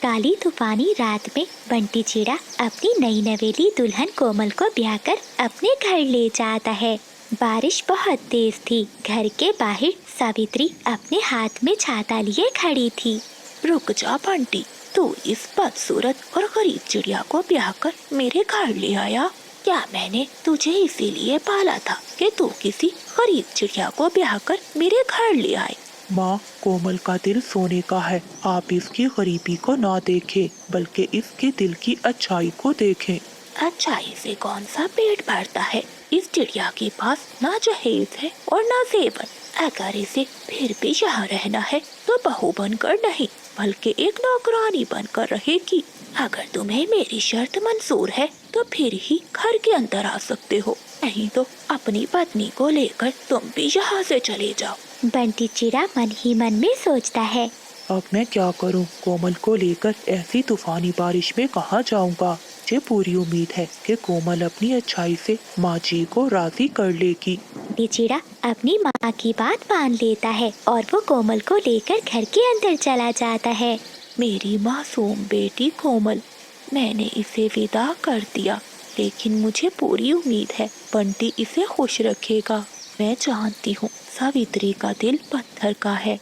काली तूफानी रात में बंटी चिड़ा अपनी नई नवेली दुल्हन कोमल को ब्याह कर अपने घर ले जाता है। बारिश बहुत तेज थी। घर के बाहर सावित्री अपने हाथ में छाता लिए खड़ी थी। रुक जा बंटी, तू इस बदसूरत और गरीब चिड़िया को ब्याह कर मेरे घर ले आया। क्या मैंने तुझे इसीलिए पाला था कि तू किसी गरीब चिड़िया को ब्याह कर मेरे घर ले आए? माँ, कोमल का दिल सोने का है। आप इसकी गरीबी को ना देखें, बल्कि इसके दिल की अच्छाई को देखें। अच्छाई से कौन सा पेट भरता है? इस चिड़िया के पास ना जहेज है और ना जेवर। अगर इसे फिर भी यहाँ रहना है तो बहू बनकर नहीं, बल्कि एक नौकरानी बनकर रहेगी। अगर तुम्हें मेरी शर्त मंजूर है तो फिर ही घर के अंदर आ सकते हो, नहीं तो अपनी पत्नी को लेकर तुम भी यहाँ से चले जाओ। बंटी चिड़ा मन ही मन में सोचता है, अब मैं क्या करूं? कोमल को लेकर ऐसी तूफानी बारिश में कहाँ जाऊंगा? मुझे पूरी उम्मीद है कि कोमल अपनी अच्छाई से माँ जी को राजी कर लेगी। बंटी चिड़ा अपनी माँ की बात मान लेता है और वो कोमल को लेकर घर के अंदर चला जाता है। मेरी मासूम बेटी कोमल, मैंने इसे विदा कर दिया, लेकिन मुझे पूरी उम्मीद है बंटी इसे खुश रखेगा। मैं जानती हूँ सावित्री का दिल पत्थर का है।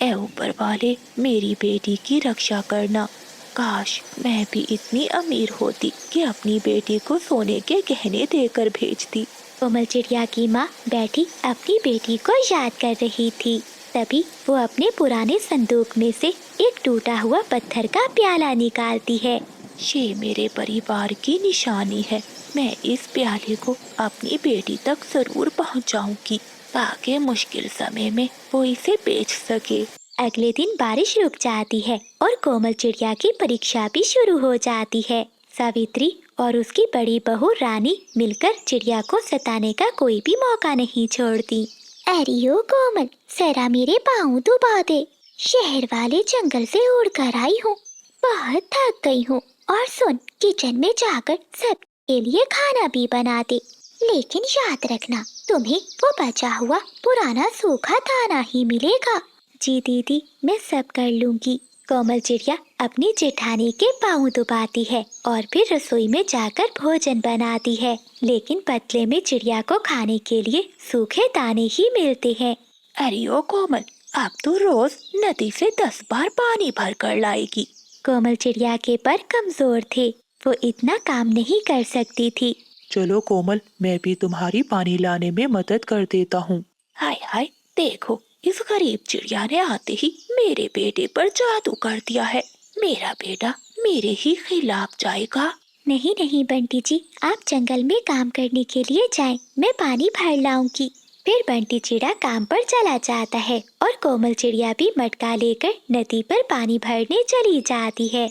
ऐ ऊपर वाले, मेरी बेटी की रक्षा करना। काश मैं भी इतनी अमीर होती कि अपनी बेटी को सोने के गहने देकर भेजती। कोमल चिड़िया की माँ बैठी अपनी बेटी को याद कर रही थी। तभी वो अपने पुराने संदूक में से एक टूटा हुआ पत्थर का प्याला निकालती है। ये मेरे परिवार की निशानी है। मैं इस प्याले को अपनी बेटी तक जरूर पहुंचाऊंगी, ताकि मुश्किल समय में वो इसे बेच सके। अगले दिन बारिश रुक जाती है और कोमल चिड़िया की परीक्षा भी शुरू हो जाती है। सावित्री और उसकी बड़ी बहू रानी मिलकर चिड़िया को सताने का कोई भी मौका नहीं छोड़ती। अरे ओ कोमल, जरा मेरे पाँव दबा दे। शहर वाले जंगल से उड़कर आई हूँ, बहुत थक गई हूँ। और सुन, किचन में जाकर सबके लिए खाना भी बना दे, लेकिन याद रखना तुम्हें वो बचा हुआ पुराना सूखा दाना ही मिलेगा। जी दीदी, मैं सब कर लूंगी। कोमल चिड़िया अपनी जेठानी के पाँव दबाती है और फिर रसोई में जाकर भोजन बनाती है, लेकिन बदले में चिड़िया को खाने के लिए सूखे दाने ही मिलते हैं। अरे ओ कोमल, अब तो रोज नदी से 10 बार पानी भर कर लाएगी। कोमल चिड़िया के पर कमजोर थे, वो इतना काम नहीं कर सकती थी। चलो कोमल, मैं भी तुम्हारी पानी लाने में मदद कर देता हूँ। हाय हाय, देखो इस गरीब चिड़िया ने आते ही मेरे बेटे पर जादू कर दिया है। मेरा बेटा मेरे ही खिलाफ जाएगा। नहीं नहीं बंटी जी, आप जंगल में काम करने के लिए जाएं, मैं पानी भर लाऊंगी। फिर बंटी चिड़ा काम पर चला जाता है और कोमल चिड़िया भी मटका लेकर नदी पर पानी भरने चली जाती है।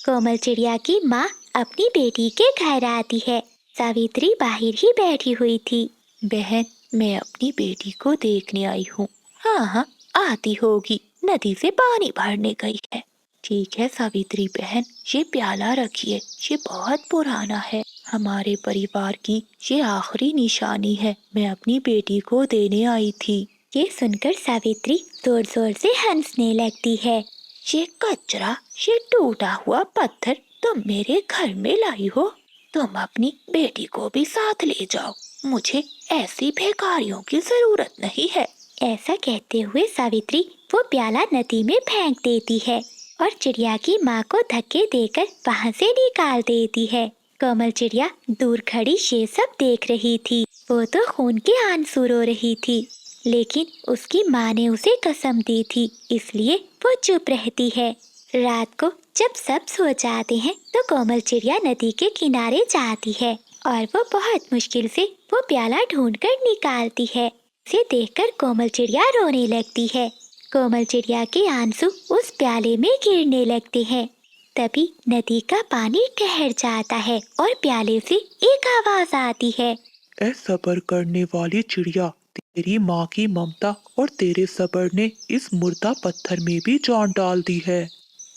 कोमल चिड़िया की माँ अपनी बेटी के घर आती है। सावित्री बाहर ही बैठी हुई थी। बहन, मैं अपनी बेटी को देखने आई हूँ। हाँ हाँ, आती होगी, नदी से पानी भरने गई है। ठीक है सावित्री बहन, ये प्याला रखिए, ये बहुत पुराना है। हमारे परिवार की ये आखिरी निशानी है। मैं अपनी बेटी को देने आई थी। ये सुनकर सावित्री जोर जोर से हंसने लगती है। ये कचरा, ये टूटा हुआ पत्थर तुम मेरे घर में लाई हो? तुम अपनी बेटी को भी साथ ले जाओ, मुझे ऐसी भिखारियों की जरूरत नहीं है। ऐसा कहते हुए सावित्री वो प्याला नदी में फेंक देती है और चिड़िया की माँ को धक्के देकर वहाँ से निकाल देती है। कोमल चिड़िया दूर खड़ी ये सब देख रही थी। वो तो खून के आंसू रो रही थी, लेकिन उसकी माँ ने उसे कसम दी थी, इसलिए वो चुप रहती है। रात को जब सब सो जाते हैं तो कोमल चिड़िया नदी के किनारे जाती है और वो बहुत मुश्किल से वो प्याला ढूंढकर निकालती है। इसे देखकर कोमल चिड़िया रोने लगती है। कोमल चिड़िया के आंसू उस प्याले में गिरने लगते हैं। तभी नदी का पानी ठहर जाता है और प्याले से एक आवाज आती है, ऐ सब्र करने वाली चिड़िया, तेरी माँ की ममता और तेरे सब्र ने इस मुर्दा पत्थर में भी जान डाल दी है।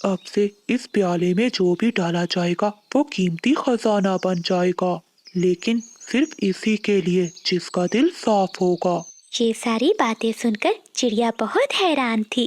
अब से इस प्याले में जो भी डाला जाएगा वो कीमती खजाना बन जाएगा, लेकिन सिर्फ इसी के लिए जिसका दिल साफ होगा। ये सारी बातें सुनकर चिड़िया बहुत हैरान थी।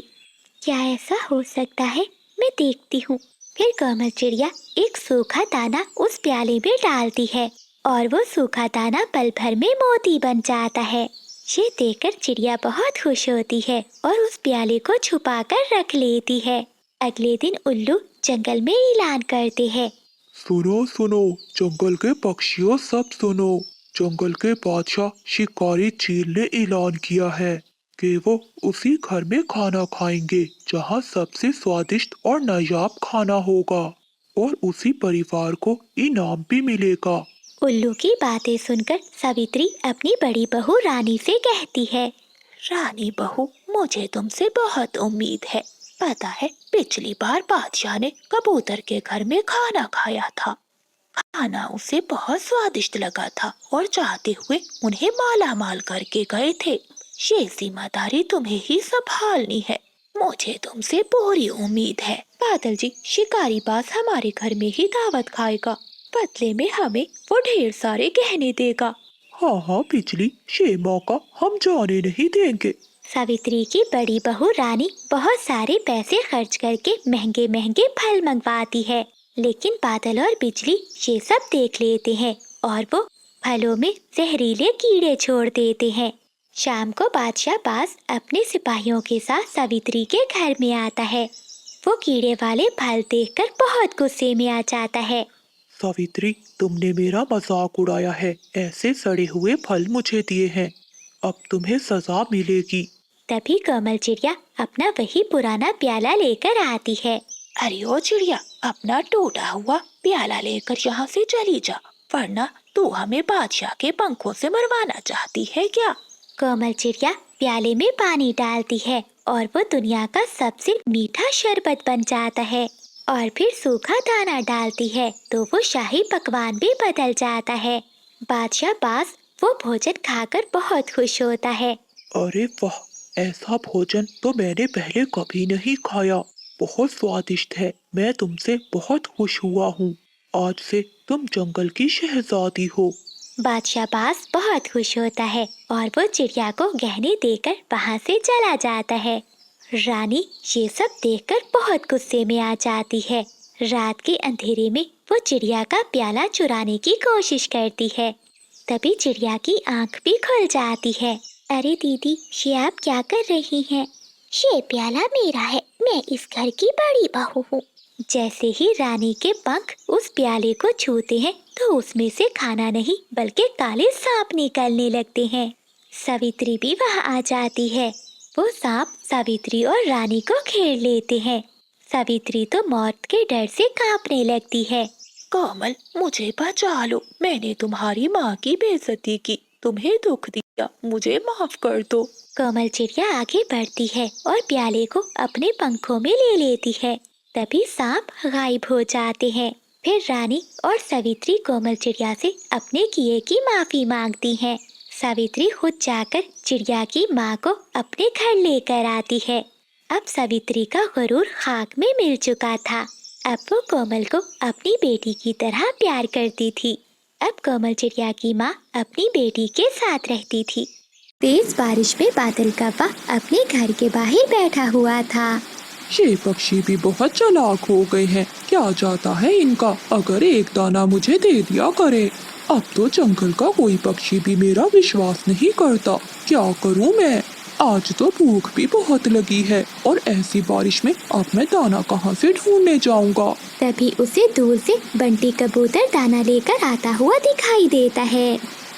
क्या ऐसा हो सकता है? मैं देखती हूँ फिर कोमल चिड़िया एक सूखा दाना उस प्याले में डालती है और वो सूखा दाना पल भर में मोती बन जाता है। ये देखकर चिड़िया बहुत खुश होती है और उस प्याले को छुपा कर रख लेती है। अगले दिन उल्लू जंगल में ऐलान करते हैं। सुनो सुनो, जंगल के पक्षियों सब सुनो। जंगल के बादशाह शिकारी चील ने ऐलान किया है कि वो उसी घर में खाना खाएंगे जहाँ सबसे स्वादिष्ट और नायाब खाना होगा और उसी परिवार को इनाम भी मिलेगा। उल्लू की बातें सुनकर सावित्री अपनी बड़ी बहू रानी से कहती है। रानी बहू, मुझे तुमसे बहुत उम्मीद है। पता है, पिछली बार बादशाह ने कबूतर के घर में खाना खाया था। खाना उसे बहुत स्वादिष्ट लगा था और चाहते हुए उन्हें माला माल करके गए थे। ये जिम्मेदारी तुम्हें ही संभालनी है। मुझे तुमसे पूरी उम्मीद है। बादल जी, शिकारी बाज हमारे घर में ही दावत खाएगा। बदले में हमें वो ढेर सारे गहने देगा। हाँ हाँ बिजली, ये मौका हम जाने नहीं देंगे। सावित्री की बड़ी बहू रानी बहुत सारे पैसे खर्च करके महंगे महंगे फल मंगवाती है, लेकिन बादल और बिजली ये सब देख लेते हैं और वो फलों में जहरीले कीड़े छोड़ देते हैं। शाम को बादशाह बाज अपने सिपाहियों के साथ सावित्री के घर में आता है। वो कीड़े वाले फल देखकर बहुत गुस्से में आ जाता है। सावित्री, तुमने मेरा मजाक उड़ाया है। ऐसे सड़े हुए फल मुझे दिए हैं, अब तुम्हें सजा मिलेगी। तभी कोमल चिड़िया अपना वही पुराना प्याला लेकर आती है। अरे ओ चिड़िया, अपना टूटा हुआ प्याला लेकर यहाँ से चली जा, वरना तू हमें बादशाह के पंखों से मरवाना चाहती है क्या? कोमल चिड़िया प्याले में पानी डालती है और वो दुनिया का सबसे मीठा शरबत बन जाता है और फिर सूखा दाना डालती है तो वो शाही पकवान भी बदल जाता है। बादशाह बाज वो भोजन खाकर बहुत खुश होता है। अरे वाह, ऐसा भोजन तो मैंने पहले कभी नहीं खाया। बहुत स्वादिष्ट है। मैं तुमसे बहुत खुश हुआ हूँ। आज से तुम जंगल की शहजादी हो। बादशाह बाज बहुत खुश होता है और वो चिड़िया को गहने देकर वहाँ से चला जाता है। रानी ये सब देखकर बहुत गुस्से में आ जाती है। रात के अंधेरे में वो चिड़िया का प्याला चुराने की कोशिश करती है। तभी चिड़िया की आंख भी खुल जाती है। अरे दीदी, ये आप क्या कर रही हैं? ये प्याला मेरा है, मैं इस घर की बड़ी बहू हूँ। जैसे ही रानी के पंख उस प्याले को छूते हैं तो उसमें से खाना नहीं बल्कि काले सांप निकलने लगते हैं। सावित्री भी वहाँ आ जाती है। वो सांप सावित्री और रानी को घेर लेते हैं। सावित्री तो मौत के डर से कांपने लगती है। कोमल, मुझे बचा लो। मैंने तुम्हारी माँ की बेइज्जती की, तुम्हें दुख दिया, मुझे माफ कर दो। कोमल चिड़िया आगे बढ़ती है और प्याले को अपने पंखों में ले लेती है। तभी सांप गायब हो जाते हैं। फिर रानी और सावित्री कोमल चिड़िया से अपने किए की माफी मांगती हैं। सावित्री खुद जाकर चिड़िया की माँ को अपने घर लेकर आती है। अब सावित्री का गुरूर खाक में मिल चुका था। अब वो कोमल को अपनी बेटी की तरह प्यार करती थी। अब कोमल चिड़िया की माँ अपनी बेटी के साथ रहती थी। तेज बारिश में बादल कौवा अपने घर के बाहर बैठा हुआ था। ये पक्षी भी बहुत चालाक हो गए हैं। क्या जाता है इनका, अगर एक दाना मुझे दे दिया करे। अब तो जंगल का कोई पक्षी भी मेरा विश्वास नहीं करता। क्या करूं मैं? आज तो भूख भी बहुत लगी है और ऐसी बारिश में अब मैं दाना कहाँ से ढूंढने जाऊंगा? तभी उसे दूर से बंटी कबूतर दाना लेकर आता हुआ दिखाई देता है।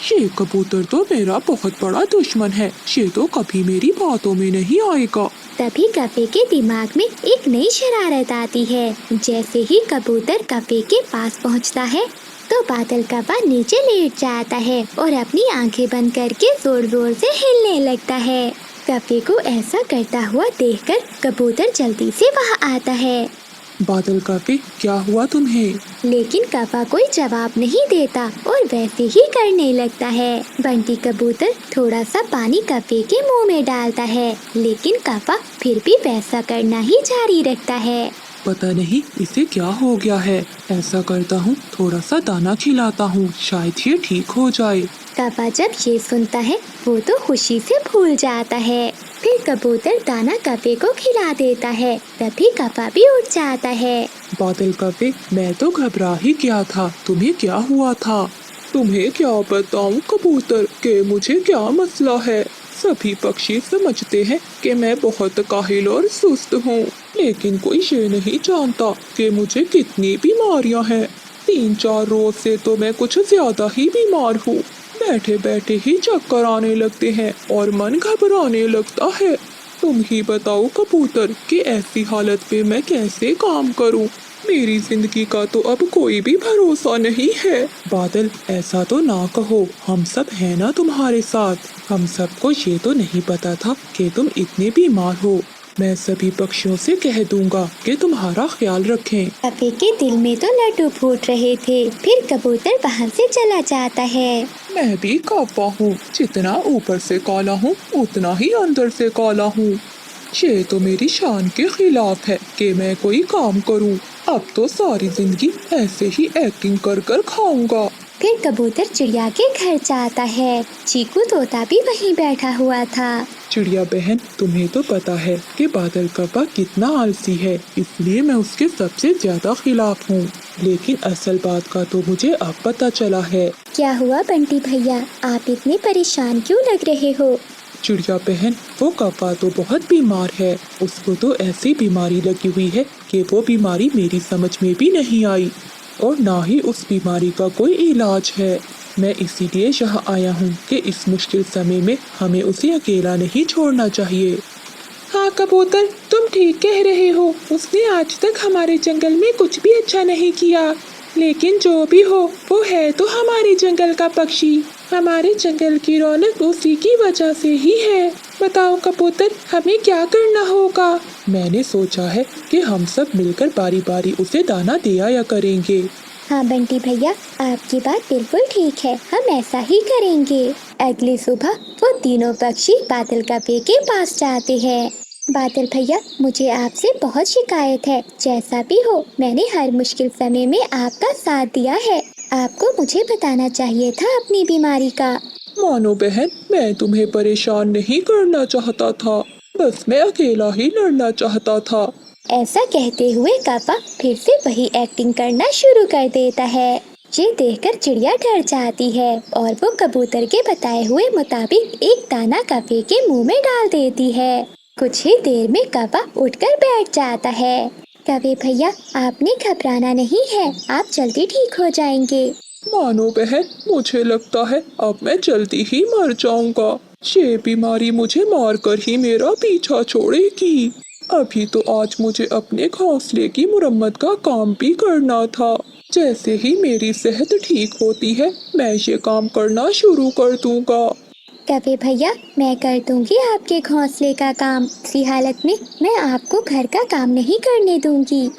ये कबूतर तो मेरा बहुत बड़ा दुश्मन है। ये तो कभी मेरी बातों में नहीं आएगा। तभी कफे के दिमाग में एक नई शरारत आती है। जैसे ही कबूतर कफे के पास पहुंचता है तो बादल कौवा नीचे लेट जाता है और अपनी आंखें बंद करके जोर जोर से हिलने लगता है। कफे को ऐसा करता हुआ देखकर कबूतर जल्दी से वहाँ आता है। बादल कफे, क्या हुआ तुम्हें? लेकिन कौवा कोई जवाब नहीं देता और वैसे ही करने लगता है। बंटी कबूतर थोड़ा सा पानी कौवे के मुंह में डालता है, लेकिन कौवा फिर भी वैसा करना ही जारी रखता है। पता नहीं इसे क्या हो गया है। ऐसा करता हूँ, थोड़ा सा दाना खिलाता हूँ, शायद ये ठीक हो जाए। कौवा जब ये सुनता है वो तो खुशी से फूल जाता है। फिर कबूतर दाना कपे को खिला देता है। तभी कपा भी उठ जाता है। बादल कव्वे, मैं तो घबरा ही गया था। तुम्हें क्या हुआ था? तुम्हें क्या बताऊं कबूतर कि मुझे क्या मसला है। सभी पक्षी समझते हैं कि मैं बहुत काहिल और सुस्त हूँ, लेकिन कोई ये नहीं जानता कि मुझे कितनी बीमारियाँ हैं। 3-4 रोज से तो मैं कुछ ज्यादा ही बीमार हूँ। बैठे बैठे ही चक्कर आने लगते हैं और मन घबराने लगता है। तुम ही बताओ कबूतर कि ऐसी हालत पे मैं कैसे काम करूं। मेरी जिंदगी का तो अब कोई भी भरोसा नहीं है। बादल, ऐसा तो ना कहो, हम सब है ना तुम्हारे साथ। हम सबको ये तो नहीं पता था कि तुम इतने बीमार हो। मैं सभी पक्षियों से कह दूंगा कि तुम्हारा ख्याल रखें। कपे के दिल में तो लड्डू फूट रहे थे। फिर कबूतर वहाँ से चला जाता है। मैं भी कौवा हूँ, जितना ऊपर से काला हूँ उतना ही अंदर से काला हूँ। ये तो मेरी शान के खिलाफ है कि मैं कोई काम करूँ। अब तो सारी जिंदगी ऐसे ही एक्टिंग कर कर खाऊंगा। फिर कबूतर चिड़िया के घर जाता है। चीकू तोता भी वहीं बैठा हुआ था। चिड़िया बहन, तुम्हें तो पता है कि बादल कव्वा कितना आलसी है, इसलिए मैं उसके सबसे ज्यादा खिलाफ हूँ। लेकिन असल बात का तो मुझे अब पता चला है। क्या हुआ बंटी भैया, आप इतने परेशान क्यों लग रहे हो? चिड़िया बहन, वो कव्वा तो बहुत बीमार है। उसको तो ऐसी बीमारी लगी हुई है कि वो बीमारी मेरी समझ में भी नहीं आई और ना ही उस बीमारी का कोई इलाज है। मैं इसीलिए यहाँ आया हूँ कि इस मुश्किल समय में हमें उसे अकेला नहीं छोड़ना चाहिए। हाँ कबूतर, तुम ठीक कह रहे हो। उसने आज तक हमारे जंगल में कुछ भी अच्छा नहीं किया, लेकिन जो भी हो वो है तो हमारे जंगल का पक्षी। हमारे जंगल की रौनक उसी की वजह से ही है। बताओ कबूतर, हमें क्या करना होगा? मैंने सोचा है कि हम सब मिलकर बारी बारी उसे दाना दे आया करेंगे। हाँ बंटी भैया, आपकी बात बिल्कुल ठीक है, हम ऐसा ही करेंगे। अगली सुबह वो तीनों पक्षी बादल कव्वे के पास जाते हैं। बादल भैया, मुझे आपसे बहुत शिकायत है। जैसा भी हो, मैंने हर मुश्किल समय में आपका साथ दिया है। आपको मुझे बताना चाहिए था अपनी बीमारी का। मानो बहन, मैं तुम्हें परेशान नहीं करना चाहता था, बस मैं अकेला ही लड़ना चाहता था। ऐसा कहते हुए कव्वा फिर से वही एक्टिंग करना शुरू कर देता है। ये देखकर चिड़िया डर जाती है और वो कबूतर के बताए हुए मुताबिक एक दाना कव्वे के मुंह में डाल देती है। कुछ ही देर में कव्वा उठकर बैठ जाता है। कव्वे भैया, आपने घबराना नहीं है, आप जल्दी ठीक हो जाएंगे। मानो बहन, मुझे लगता है अब मैं जल्दी ही मर जाऊंगा। ये बीमारी मुझे मारकर ही मेरा पीछा छोड़ेगी। अभी तो आज मुझे अपने घोंसले की मुरम्मत का काम भी करना था। जैसे ही मेरी सेहत ठीक होती है, मैं ये काम करना शुरू कर दूंगा। कव्वे भैया, मैं कर दूंगी आपके घोंसले का काम। इसी हालत में मैं आपको घर का काम नहीं करने दूंगी।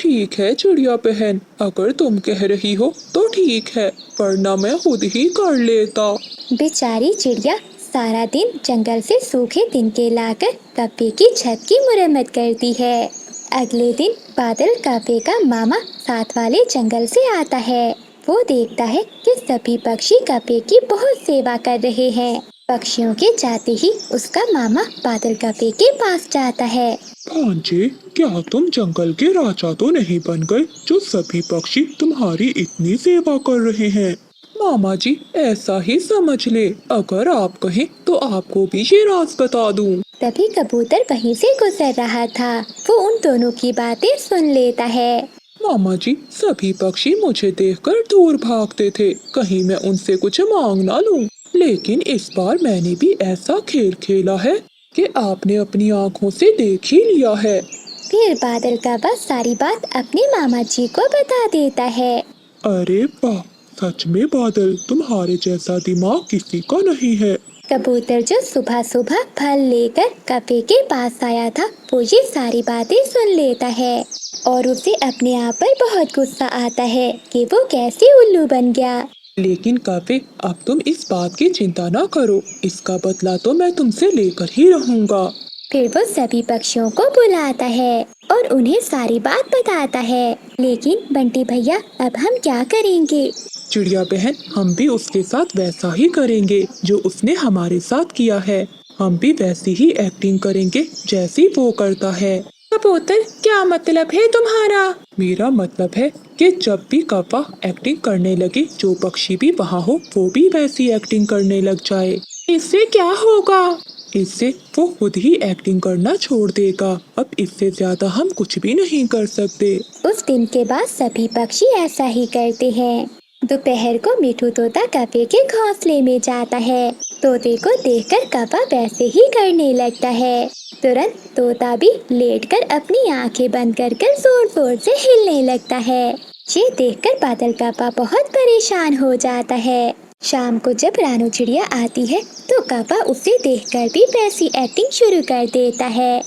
ठीक है चिड़िया बहन, अगर तुम कह रही हो तो ठीक है, वरना मैं खुद ही कर लेता। बेचारी चिड़िया सारा दिन जंगल से सूखे तिनके लाकर कव्वे की छत की मुरम्मत करती है। अगले दिन बादल कव्वे का मामा साथ वाले जंगल से आता है। वो देखता है कि सभी पक्षी कव्वे की बहुत सेवा कर रहे हैं। पक्षियों के जाते ही उसका मामा बादल कव्वे के पास जाता है। भांजे, क्या तुम जंगल के राजा तो नहीं बन गए जो सभी पक्षी तुम्हारी इतनी सेवा कर रहे हैं? मामा जी, ऐसा ही समझ ले। अगर आप कहें तो आपको भी ये राज बता दूं। तभी कबूतर वहीं से गुजर रहा था। वो उन दोनों की बातें सुन लेता है। मामा जी, सभी पक्षी मुझे देखकर दूर भागते थे, कहीं मैं उनसे कुछ मांग ना लूं। लेकिन इस बार मैंने भी ऐसा खेल खेला है कि आपने अपनी आँखों से देख ही लिया है। फिर बादल कव्वा सारी बात अपने मामा जी को बता देता है। अरे वाह, सच में बादल, तुम्हारे जैसा दिमाग किसी का नहीं है। कबूतर जो सुबह सुबह फल लेकर कव्वे के पास आया था, वो ये सारी बातें सुन लेता है और उसे अपने आप पर बहुत गुस्सा आता है कि वो कैसे उल्लू बन गया। लेकिन कव्वे, अब तुम इस बात की चिंता ना करो, इसका बदला तो मैं तुमसे लेकर ही रहूंगा। फिर वो सभी पक्षियों को बुलाता है और उन्हें सारी बात बताता है। लेकिन बंटी भैया, अब हम क्या करेंगे? चिड़िया बहन, हम भी उसके साथ वैसा ही करेंगे जो उसने हमारे साथ किया है। हम भी वैसी ही एक्टिंग करेंगे जैसी वो करता है। कबूतर, क्या मतलब है तुम्हारा? मेरा मतलब है कि जब भी कौवा एक्टिंग करने लगे, जो पक्षी भी वहाँ हो वो भी वैसी एक्टिंग करने लग जाए। इससे क्या होगा? इससे वो खुद ही एक्टिंग करना छोड़ देगा। अब इससे ज्यादा हम कुछ भी नहीं कर सकते। उस दिन के बाद सभी पक्षी ऐसा ही करते हैं। दोपहर को मिठू तोता कौवे के घोंसले में जाता है। तोते को देखकर कौवा वैसे ही करने लगता है। तुरंत तोता भी लेटकर अपनी आंखें बंद कर जोर जोर से हिलने लगता है। ये देखकर बादल कौवा बहुत परेशान हो जाता है। शाम को जब रानू चिड़िया आती है तो कौवा उसे देखकर भी वैसी एक्टिंग शुरू कर देता है।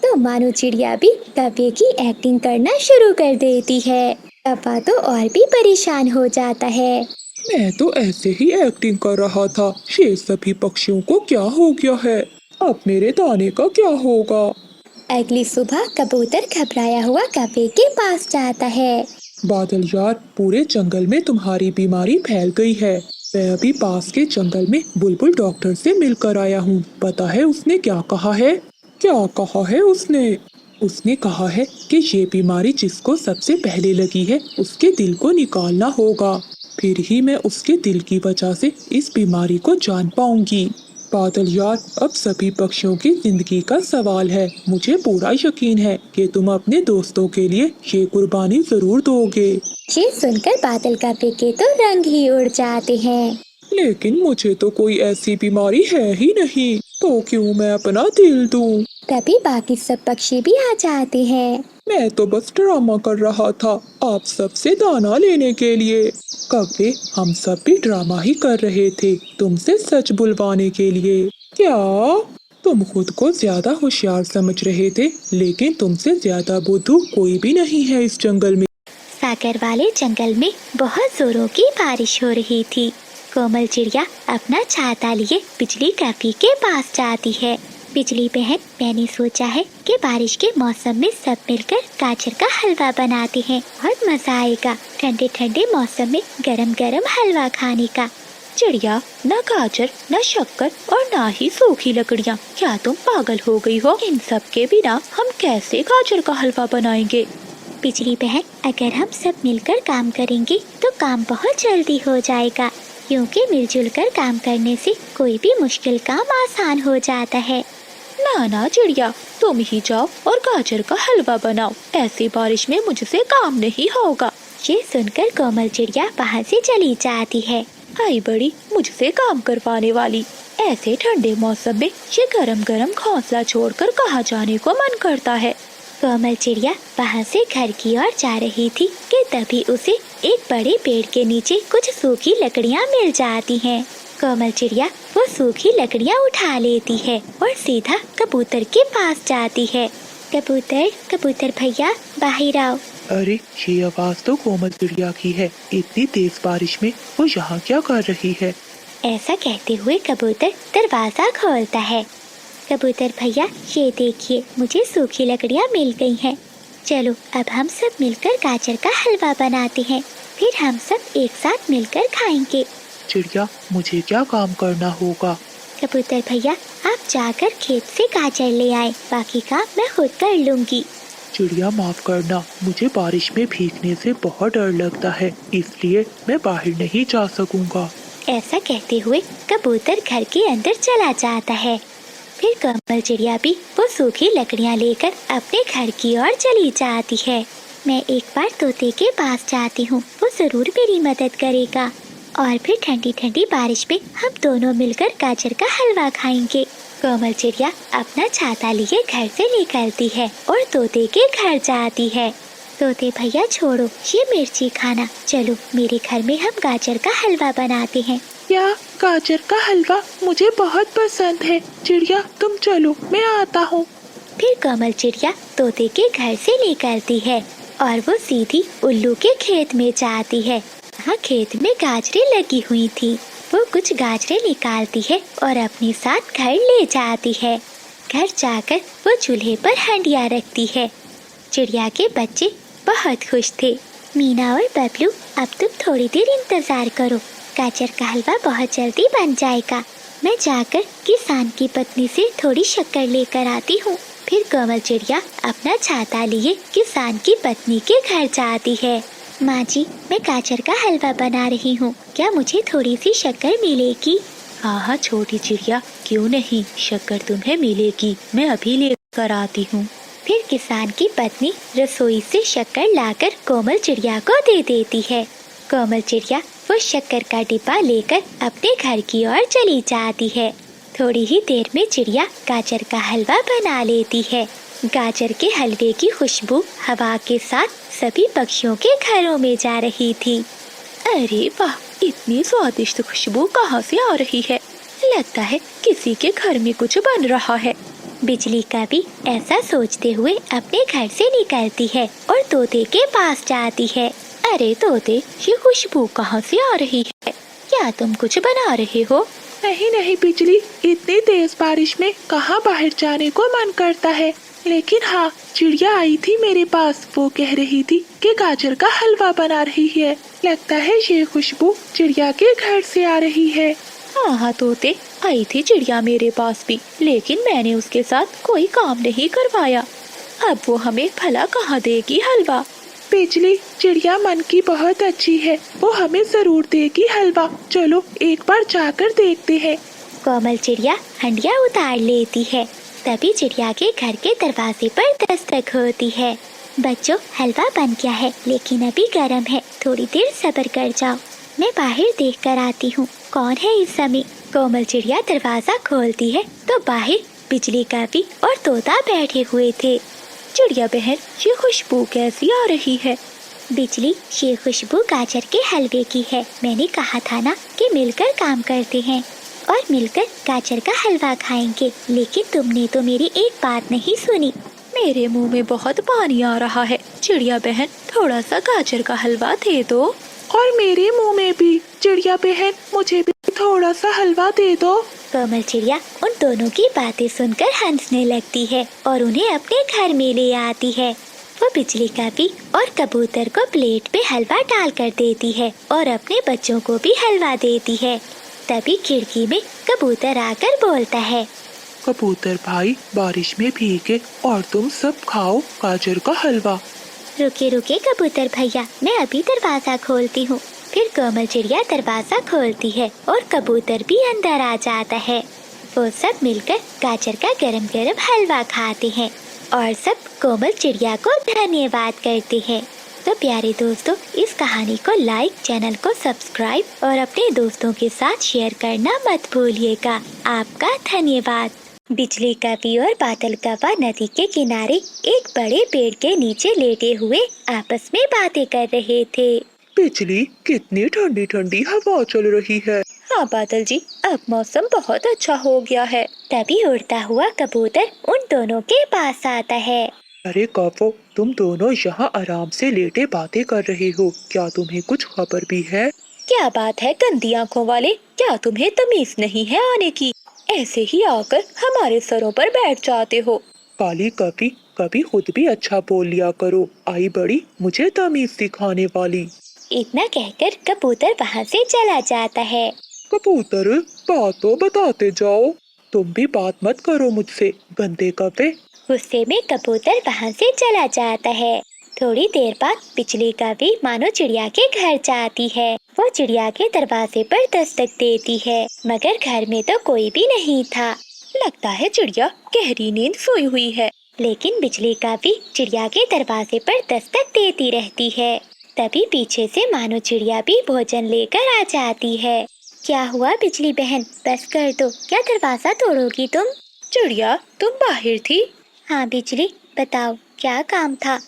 तो मानो चिड़िया भी कौवे की एक्टिंग करना शुरू कर देती है। कौवा तो और भी परेशान हो जाता है। मैं तो ऐसे ही एक्टिंग कर रहा था, ये सभी पक्षियों को क्या हो गया है? अब मेरे दाने का क्या होगा? अगली सुबह कबूतर घबराया हुआ कौवे के पास जाता है। बादल यार, पूरे जंगल में तुम्हारी बीमारी फैल गई है। मैं अभी पास के जंगल में बुलबुल डॉक्टर से मिलकर आया हूँ। पता है उसने क्या कहा है? क्या कहा है उसने? उसने कहा है कि ये बीमारी जिसको सबसे पहले लगी है उसके दिल को निकालना होगा, फिर ही मैं उसके दिल की वजह से इस बीमारी को जान पाऊंगी। बादल यार, अब सभी पक्षियों की जिंदगी का सवाल है। मुझे पूरा यकीन है कि तुम अपने दोस्तों के लिए ये कुर्बानी जरूर दोगे। ये सुनकर बादल कौवे के तो रंग ही उड़ जाते हैं। लेकिन मुझे तो कोई ऐसी बीमारी है ही नहीं, तो क्यों मैं अपना दिल दूं? तभी बाकी सब पक्षी भी आ जाते हैं। मैं तो बस ड्रामा कर रहा था आप सबसे दाना लेने के लिए। कौवे, हम सब भी ड्रामा ही कर रहे थे तुमसे सच बुलवाने के लिए। क्या तुम खुद को ज्यादा होशियार समझ रहे थे? लेकिन तुमसे ज्यादा बुद्धू कोई भी नहीं है इस जंगल में। सागर वाले जंगल में बहुत जोरों की बारिश हो रही थी। कोमल चिड़िया अपना छाता लिए बिजली कौवे के पास जाती है। बिजली बहन, मैंने सोचा है कि बारिश के मौसम में सब मिलकर गाजर का हलवा बनाते हैं। बहुत मजा आएगा ठंडे ठंडे मौसम में गरम गरम हलवा खाने का। चिड़िया, न गाजर, न शक्कर और न ही सूखी लकड़ियाँ। क्या तुम पागल हो गई हो? इन सब के बिना हम कैसे गाजर का हलवा बनाएंगे? बिजली बहन, अगर हम सब मिलकर काम करेंगे तो काम बहुत जल्दी हो जाएगा, क्योंकि मिलजुल कर काम करने से कोई भी मुश्किल काम आसान हो जाता है। ना ना चिड़िया, तुम ही जाओ और गाजर का हलवा बनाओ। ऐसी बारिश में मुझसे काम नहीं होगा। ये सुनकर कोमल चिड़िया वहाँ से चली जाती है। हाय बड़ी मुझसे काम करवाने वाली, ऐसे ठंडे मौसम में ये गरम गरम घोंसला छोड़कर कहाँ जाने को मन करता है। कोमल चिड़िया वहाँ से घर की ओर जा रही थी कि तभी उसे एक बड़े पेड़ के नीचे कुछ सूखी लकड़ियाँ मिल जाती हैं। कोमल चिड़िया वो सूखी लकड़ियाँ उठा लेती है और सीधा कबूतर के पास जाती है। कबूतर, कबूतर भैया, बाहर आओ। अरे, ये आवाज तो कोमल चिड़िया की है। इतनी तेज बारिश में वो यहाँ क्या कर रही है? ऐसा कहते हुए कबूतर दरवाजा खोलता है। कबूतर भैया, ये देखिए, मुझे सूखी लकड़ियाँ मिल गई हैं। चलो अब हम सब मिलकर गाजर का हलवा बनाते हैं, फिर हम सब एक साथ मिलकर खाएंगे। चिड़िया, मुझे क्या काम करना होगा? कबूतर भैया, आप जाकर खेत से गाजर ले आए, बाकी काम मैं खुद कर लूंगी। चिड़िया, माफ करना, मुझे बारिश में भीगने से बहुत डर लगता है, इसलिए मैं बाहर नहीं जा सकूंगा। ऐसा कहते हुए कबूतर घर के अंदर चला जाता है। फिर कोमल चिड़िया भी वो सूखी लकड़ियाँ लेकर अपने घर की ओर चली जाती है। मैं एक बार तोते के पास जाती हूँ, वो जरूर मेरी मदद करेगा और फिर ठंडी ठंडी बारिश में हम दोनों मिलकर गाजर का हलवा खाएंगे। कोमल चिड़िया अपना छाता लिए घर से निकलती है और तोते के घर जाती है। तोते भैया, छोड़ो ये मिर्ची खाना, चलो मेरे घर में हम गाजर का हलवा बनाते हैं। क्या? गाजर का हलवा मुझे बहुत पसंद है। चिड़िया, तुम चलो, मैं आता हूँ। फिर कोमल चिड़िया तोते के घर से निकलती है और वो सीधी उल्लू के खेत में जाती है। वहाँ खेत में गाजरें लगी हुई थी। वो कुछ गाजरें निकालती है और अपने साथ घर ले जाती है। घर जाकर वो चूल्हे पर हंडिया रखती है। चिड़िया के बच्चे बहुत खुश थे। मीना और बबलू, अब तुम थोड़ी देर इंतजार करो, गाजर का हलवा बहुत जल्दी बन जाएगा। मैं जाकर किसान की पत्नी से थोड़ी शक्कर लेकर आती हूँ। फिर कोमल चिड़िया अपना छाता लिए किसान की पत्नी के घर जाती है। माँ जी, मैं गाजर का हलवा बना रही हूँ, क्या मुझे थोड़ी सी शक्कर मिलेगी? हाँ हाँ छोटी चिड़िया, क्यों नहीं, शक्कर तुम्हें मिलेगी, मैं अभी लेकर आती हूँ। फिर किसान की पत्नी रसोई से शक्कर लाकर कोमल चिड़िया को दे देती है। कोमल चिड़िया वो शक्कर का डिब्बा लेकर अपने घर की ओर चली जाती है। थोड़ी ही देर में चिड़िया गाजर का हलवा बना लेती है। गाजर के हलवे की खुशबू हवा के साथ सभी पक्षियों के घरों में जा रही थी। अरे वाह, इतनी स्वादिष्ट खुशबू कहाँ से आ रही है? लगता है किसी के घर में कुछ बन रहा है। बिजली का भी ऐसा सोचते हुए अपने घर से निकलती है और तोते के पास जाती है। अरे तोते, ये खुशबू कहाँ से आ रही है? क्या तुम कुछ बना रहे हो? नहीं नहीं बिजली, इतनी तेज बारिश में कहाँ बाहर जाने को मन करता है। लेकिन हाँ, चिड़िया आई थी मेरे पास, वो कह रही थी कि गाजर का हलवा बना रही है। लगता है ये खुशबू चिड़िया के घर से आ रही है। हाँ हाँ तोते, आई थी चिड़िया मेरे पास भी, लेकिन मैंने उसके साथ कोई काम नहीं करवाया। अब वो हमें भला कहाँ देगी हलवा? बिजली, चिड़िया मन की बहुत अच्छी है, वो हमें जरूर देगी हलवा। चलो एक बार जाकर देखते हैं। कोमल चिड़िया हंडिया उतार लेती है। तभी चिड़िया के घर के दरवाजे पर दस्तक होती है। बच्चों, हलवा बन गया है, लेकिन अभी गर्म है, थोड़ी देर सब्र कर जाओ, मैं बाहर देख कर आती हूँ कौन है इस समय। कोमल चिड़िया दरवाजा खोलती है तो बाहर बिजली काफी और तोता बैठे हुए थे। चिड़िया बहन, ये खुशबू कैसी आ रही है? बिजली, ये खुशबू गाजर के हलवे की है। मैंने कहा था ना कि मिलकर काम करते हैं और मिलकर गाजर का हलवा खाएंगे, लेकिन तुमने तो मेरी एक बात नहीं सुनी। मेरे मुंह में बहुत पानी आ रहा है। चिड़िया बहन, थोड़ा सा गाजर का हलवा दे दो। और मेरे मुंह में भी। चिड़िया बहन, मुझे भी थोड़ा सा हलवा दे दो। कोमल चिड़िया उन दोनों की बातें सुनकर हंसने लगती है और उन्हें अपने घर में ले आती है। वो बिजली काफी और कबूतर को प्लेट पे हलवा डाल कर देती है और अपने बच्चों को भी हलवा देती है। तभी खिड़की में कबूतर आकर बोलता है, कबूतर भाई, बारिश में भीगे और तुम सब खाओ गाजर का हलवा। रुके रुके कबूतर भैया, मैं अभी दरवाजा खोलती हूँ। फिर कोमल चिड़िया दरवाजा खोलती है और कबूतर भी अंदर आ जाता है। वो सब मिलकर गाजर का गरम गरम हलवा खाते हैं और सब कोमल चिड़िया को धन्यवाद करते हैं। तो प्यारे दोस्तों, इस कहानी को लाइक, चैनल को सब्सक्राइब और अपने दोस्तों के साथ शेयर करना मत भूलिएगा। आपका धन्यवाद। बिजली काफी और बादल कावा नदी के किनारे एक बड़े पेड़ के नीचे लेटे हुए आपस में बातें कर रहे थे। बिजली, कितनी ठंडी ठंडी हवा चल रही है। हाँ बादल जी, अब मौसम बहुत अच्छा हो गया है। तभी उड़ता हुआ कबूतर उन दोनों के पास आता है। अरे कौवो, तुम दोनों यहाँ आराम से लेटे बातें कर रहे हो, क्या तुम्हें कुछ खबर भी है? क्या बात है गंदी आँखों वाले, क्या तुम्हें तमीज नहीं है आने की? ऐसे ही आकर हमारे सरों पर बैठ जाते हो। काली कभी कभी खुद भी अच्छा बोल लिया करो, आई बड़ी मुझे तमीज सिखाने वाली। इतना कहकर कबूतर वहाँ से चला जाता है। कबूतर, बात तो बताते जाओ, तुम भी बात मत करो मुझसे, गंदे कौवे। गुस्से में कबूतर वहाँ से चला जाता है। थोड़ी देर बाद बिजली का भी मानो चिड़िया के घर जाती है। वो चिड़िया के दरवाजे पर दस्तक देती है, मगर घर में तो कोई भी नहीं था। लगता है चिड़िया गहरी नींद सोई हुई है। लेकिन बिजली का भी चिड़िया के दरवाजे पर दस्तक देती रहती है। तभी पीछे से मानो चिड़िया भी भोजन लेकर आ जाती है। क्या हुआ बिजली बहन, बस कर दो, क्या दरवाजा तोड़ोगी तुम? चिड़िया, तुम बाहर थी? हाँ बिजली, बताओ क्या काम था?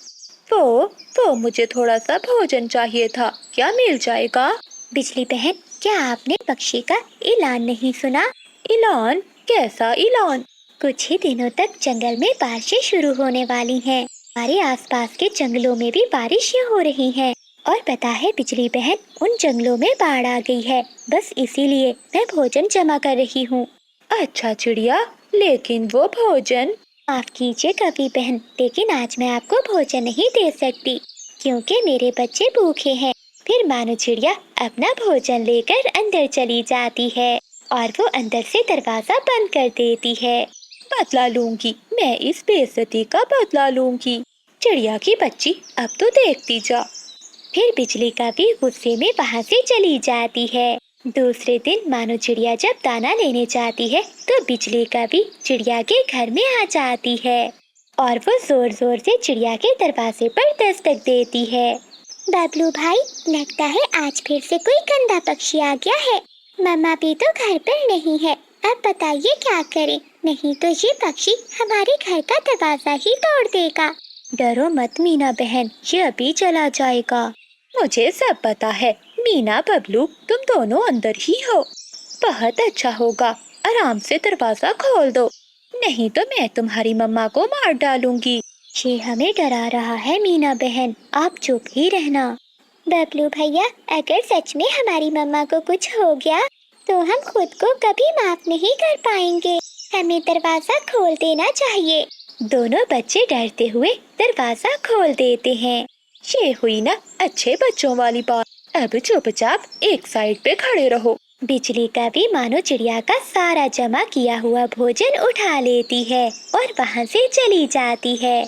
वो मुझे थोड़ा सा भोजन चाहिए था, क्या मिल जाएगा? बिजली बहन, क्या आपने पक्षी का ऐलान नहीं सुना? ऐलान? कैसा ऐलान? कुछ ही दिनों तक जंगल में बारिशें शुरू होने वाली हैं। हमारे आसपास के जंगलों में भी बारिशें हो रही हैं। और पता है बिजली बहन, उन जंगलों में बाढ़ आ गई है। बस इसीलिए मैं भोजन जमा कर रही हूँ। अच्छा चिड़िया, लेकिन वो भोजन? माफ कीजिए कवि बहन, लेकिन आज मैं आपको भोजन नहीं दे सकती, क्योंकि मेरे बच्चे भूखे हैं। फिर मानो चिड़िया अपना भोजन लेकर अंदर चली जाती है। और वो अंदर से दरवाजा बंद कर देती है। बदला लूंगी, मैं इस बेइज्जती का बदला लूंगी। चिड़िया की बच्ची, अब तो देखती जा। फिर बिजली का भी गुस्से में वहाँ से चली जाती है। दूसरे दिन मानो चिड़िया जब दाना लेने जाती है तो बिजली का भी चिड़िया के घर में आ जाती है और वो जोर जोर से चिड़िया के दरवाजे पर दस्तक देती है। बबलू भाई, लगता है आज फिर से कोई गंदा पक्षी आ गया है। मम्मा भी तो घर पर नहीं है, अब बताइए क्या करें, नहीं तो ये पक्षी हमारे घर का दरवाजा ही तोड़ देगा। डरो मत मीना बहन, ये अभी चला जाएगा। मुझे सब पता है मीना बबलू, तुम दोनों अंदर ही हो। बहुत अच्छा होगा, आराम से दरवाजा खोल दो, नहीं तो मैं तुम्हारी मम्मा को मार डालूंगी। ये हमें डरा रहा है मीना बहन, आप चुप ही रहना। बबलू भैया, अगर सच में हमारी मम्मा को कुछ हो गया तो हम खुद को कभी माफ नहीं कर पाएंगे। हमें दरवाजा खोल देना चाहिए। दोनों बच्चे डरते हुए दरवाजा खोल देते हैं। ये हुई ना अच्छे बच्चों वाली बात, अब चुपचाप एक साइड पे खड़े रहो। बिजली का भी मानो चिड़िया का सारा जमा किया हुआ भोजन उठा लेती है और वहाँ से चली जाती है।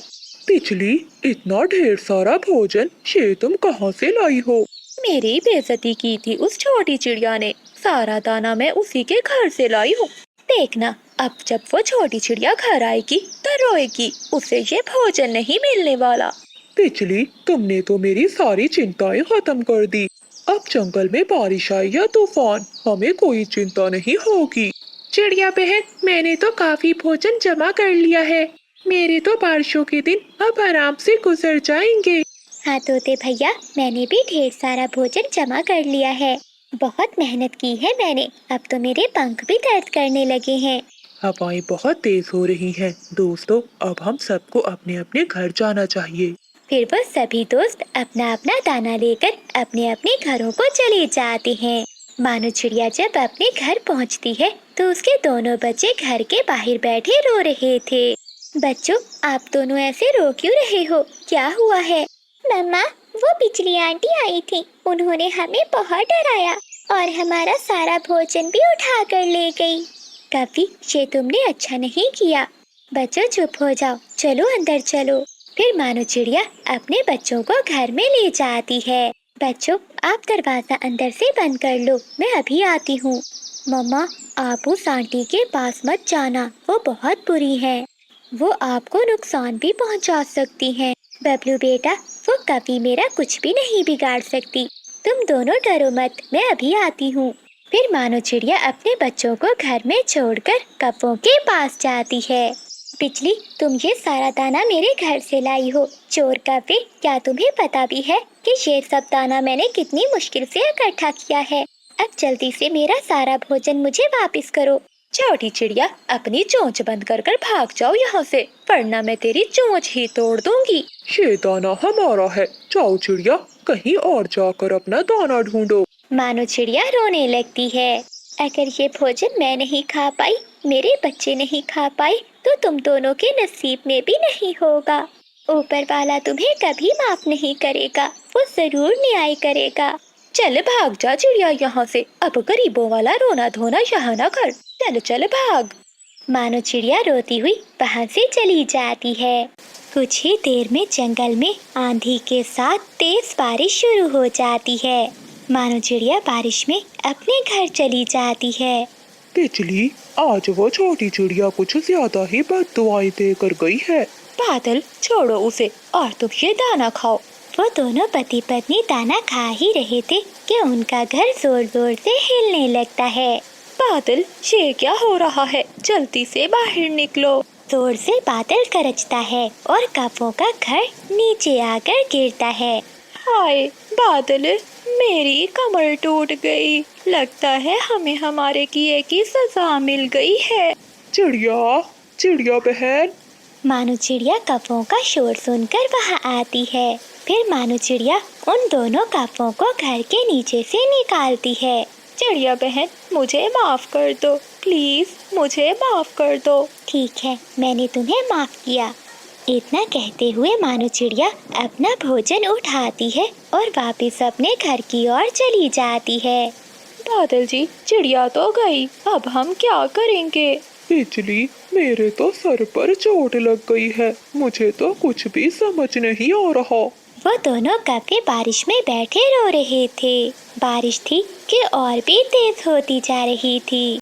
बिजली, इतना ढेर सारा भोजन ये तुम कहाँ से लाई हो? मेरी बेइज्जती की थी उस छोटी चिड़िया ने, सारा दाना मैं उसी के घर से लाई हूँ। देखना, अब जब वो छोटी चिड़िया घर आएगी तो रोएगी, उसे ये भोजन नहीं मिलने वाला। बिजली, तुमने तो मेरी सारी चिंताएं खत्म कर दी। अब जंगल में बारिश आई या तूफान, हमें कोई चिंता नहीं होगी। चिड़िया बहन, मैंने तो काफी भोजन जमा कर लिया है। मेरे तो बारिशों के दिन अब आराम से गुजर जाएंगे। हाँ तोते भैया, मैंने भी ढेर सारा भोजन जमा कर लिया है। बहुत मेहनत की है मैंने, अब तो मेरे पंख भी दर्द करने लगे हैं। हवाएं बहुत तेज हो रही हैं। दोस्तों, अब हम सबको अपने अपने घर जाना चाहिए। फिर वो सभी दोस्त अपना अपना दाना लेकर अपने अपने घरों को चले जाते हैं। मानो चिड़िया जब अपने घर पहुंचती है तो उसके दोनों बच्चे घर के बाहर बैठे रो रहे थे। बच्चों, आप दोनों ऐसे रो क्यों रहे हो, क्या हुआ है? मम्मा, वो बिजली आंटी आई थी, उन्होंने हमें बहुत डराया और हमारा सारा भोजन भी उठा कर ले गई। कभी ये तुमने अच्छा नहीं किया। बच्चों चुप हो जाओ, चलो अंदर चलो। फिर मानो चिड़िया अपने बच्चों को घर में ले जाती है। बच्चों, आप दरवाजा अंदर से बंद कर लो, मैं अभी आती हूँ। मम्मा, आप उस आंटी के पास मत जाना, वो बहुत बुरी है, वो आपको नुकसान भी पहुंचा सकती हैं। बबलू बेटा, वो कभी मेरा कुछ भी नहीं बिगाड़ सकती, तुम दोनों डरो मत, मैं अभी आती हूँ। फिर मानो चिड़िया अपने बच्चों को घर में छोड़कर कौवों के पास जाती है। बिजली, तुम ये सारा दाना मेरे घर से लाई हो। चोर कौवे, क्या तुम्हें पता भी है कि ये सब दाना मैंने कितनी मुश्किल से इकट्ठा किया है? अब जल्दी से मेरा सारा भोजन मुझे वापस करो। छोटी चिड़िया, अपनी चोंच बंद कर कर भाग जाओ यहाँ से, वरना मैं तेरी चोंच ही तोड़ दूंगी। ये दाना हमारा है, जाओ चिड़िया, कहीं और जाकर अपना दाना ढूंढो। मानो चिड़िया रोने लगती है। अगर ये भोजन मैं नहीं खा पाई, मेरे बच्चे नहीं खा पाए, तो तुम दोनों के नसीब में भी नहीं होगा। ऊपर वाला तुम्हें कभी माफ नहीं करेगा, वो जरूर न्याय करेगा। चल भाग जा चिड़िया यहाँ से, अब गरीबों वाला रोना धोना यहाँ न कर, चल चल भाग। मानो चिड़िया रोती हुई वहाँ से चली जाती है। कुछ ही देर में जंगल में आंधी के साथ तेज बारिश शुरू हो जाती है। मानो चिड़िया बारिश में अपने घर चली जाती है। बिजली, आज वो छोटी चिड़िया कुछ ज्यादा ही बददुआएं देकर गई है। बादल, छोड़ो उसे और तुम ये दाना खाओ। वो दोनों पति पत्नी दाना खा ही रहे थे कि उनका घर जोर जोर से हिलने लगता है। बादल, ये क्या हो रहा है, जल्दी से बाहर निकलो। जोर से बादल गरजता है और कौवों का घर नीचे आकर गिरता है। हाय बादल, मेरी कमर टूट गई, लगता है हमें हमारे किए की सजा मिल गई है। चिड़िया, चिड़िया बहन। मानो चिड़िया कौवों का शोर सुनकर वहाँ आती है। फिर मानो चिड़िया उन दोनों कौवों को घर के नीचे से निकालती है। चिड़िया बहन, मुझे माफ कर दो, प्लीज मुझे माफ कर दो। ठीक है, मैंने तुम्हें माफ किया। इतना कहते हुए मानो चिड़िया अपना भोजन उठाती है और वापस अपने घर की ओर चली जाती है। बादल जी, चिड़िया तो गई, अब हम क्या करेंगे? बिजली, मेरे तो सर पर चोट लग गई है, मुझे तो कुछ भी समझ नहीं आ रहा। वो दोनों कब के बारिश में बैठे रो रहे थे। बारिश थी कि और भी तेज होती जा रही थी।